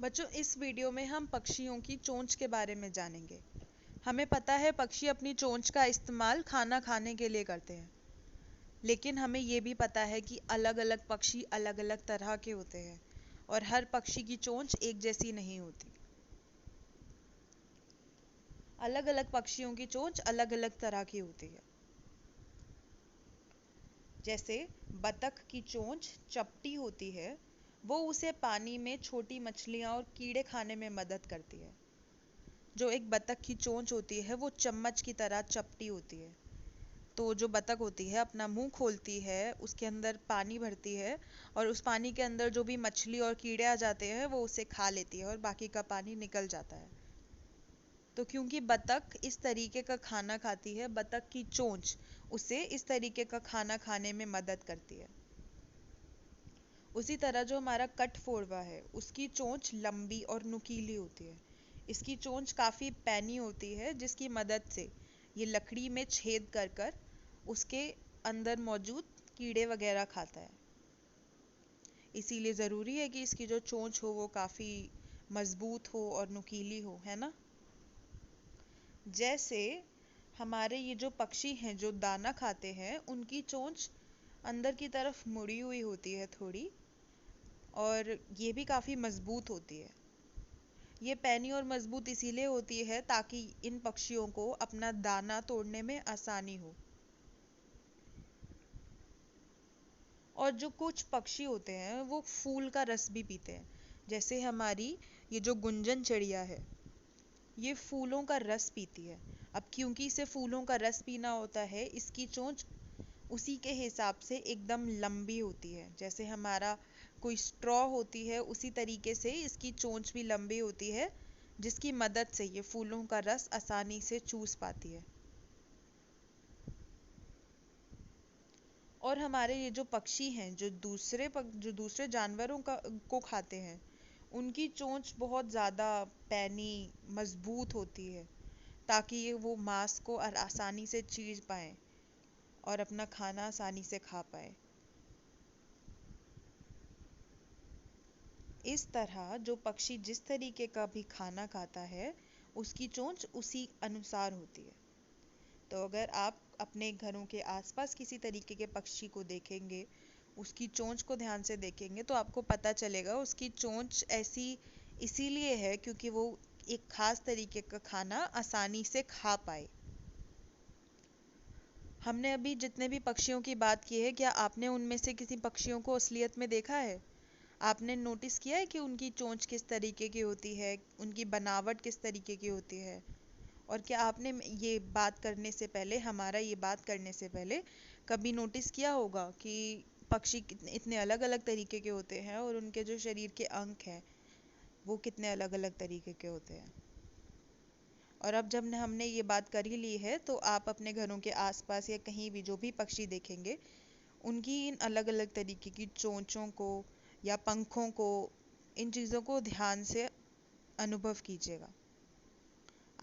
बच्चों, इस वीडियो में हम पक्षियों की चोंच के बारे में जानेंगे। हमें पता है पक्षी अपनी चोंच का इस्तेमाल खाना खाने के लिए करते हैं, लेकिन हमें ये भी पता है कि अलग अलग पक्षी अलग अलग तरह के होते हैं और हर पक्षी की चोंच एक जैसी नहीं होती। अलग अलग पक्षियों की चोंच अलग अलग तरह की होती है। जैसे बतख की चोंच चपटी होती है, वो उसे पानी में छोटी मछलियां और कीड़े खाने में मदद करती है। जो एक बतख की चोंच होती है वो चम्मच की तरह चपटी होती है। तो जो बतख होती है अपना मुंह खोलती है, उसके अंदर पानी भरती है और उस पानी के अंदर जो भी मछली और कीड़े आ जाते हैं वो उसे खा लेती है और बाकी का पानी निकल जाता है। तो क्योंकि बतख इस तरीके का खाना खाती है, बतख की चोंच उसे इस तरीके का खाना खाने में मदद करती है। उसी तरह जो हमारा कठफोड़वा है, उसकी चोंच लंबी और नुकीली होती है। इसकी चोंच काफ़ी पैनी होती है, जिसकी मदद से ये लकड़ी में छेद कर कर उसके अंदर मौजूद कीड़े वगैरह खाता है। इसीलिए ज़रूरी है कि इसकी जो चोंच हो वो काफ़ी मजबूत हो और नुकीली हो, है ना। जैसे हमारे ये जो पक्षी हैं जो दाना खाते हैं, उनकी चोंच अंदर की तरफ मुड़ी हुई होती है थोड़ी, और ये भी काफ़ी मजबूत होती है। ये पैनी और मजबूत इसीलिए होती है ताकि इन पक्षियों को अपना दाना तोड़ने में आसानी हो। और जो कुछ पक्षी होते हैं वो फूल का रस भी पीते हैं। जैसे हमारी ये जो गुंजन चिड़िया है, ये फूलों का रस पीती है। अब क्योंकि इसे फूलों का रस पीना होता है, इसकी चोंच उसी के हिसाब से एकदम लंबी होती है। जैसे हमारा कोई स्ट्रॉ होती है, उसी तरीके से इसकी चोंच भी लंबी होती है, जिसकी मदद से ये फूलों का रस आसानी से चूस पाती है। और हमारे ये जो पक्षी हैं जो दूसरे जानवरों को खाते हैं, उनकी चोंच बहुत ज़्यादा पैनी मजबूत होती है, ताकि ये वो मांस को आसानी से चीर पाएं और अपना खाना आसानी से खा पाए। इस तरह जो पक्षी जिस तरीके का भी खाना खाता है, उसकी चोंच उसी अनुसार होती है। तो अगर आप अपने घरों के आसपास किसी तरीके के पक्षी को देखेंगे, उसकी चोंच को ध्यान से देखेंगे, तो आपको पता चलेगा उसकी चोंच ऐसी इसीलिए है क्योंकि वो एक खास तरीके का खाना आसानी से खा पाए। हमने अभी जितने भी पक्षियों की बात की है, क्या आपने उनमें से किसी पक्षियों को असलियत में देखा है? आपने नोटिस किया है कि उनकी चोंच किस तरीके की होती है, उनकी बनावट किस तरीके की होती है? और क्या आपने ये बात करने से पहले कभी नोटिस किया होगा कि पक्षी इतने अलग अलग तरीके के होते हैं और उनके जो शरीर के अंग हैं वो कितने अलग अलग तरीके के होते हैं? और अब जब हमने ये बात कर ही ली है, तो आप अपने घरों के आसपास या कहीं भी जो भी पक्षी देखेंगे, उनकी इन अलग अलग तरीके की चोंचों को या पंखों को, इन चीज़ों को ध्यान से अनुभव कीजिएगा।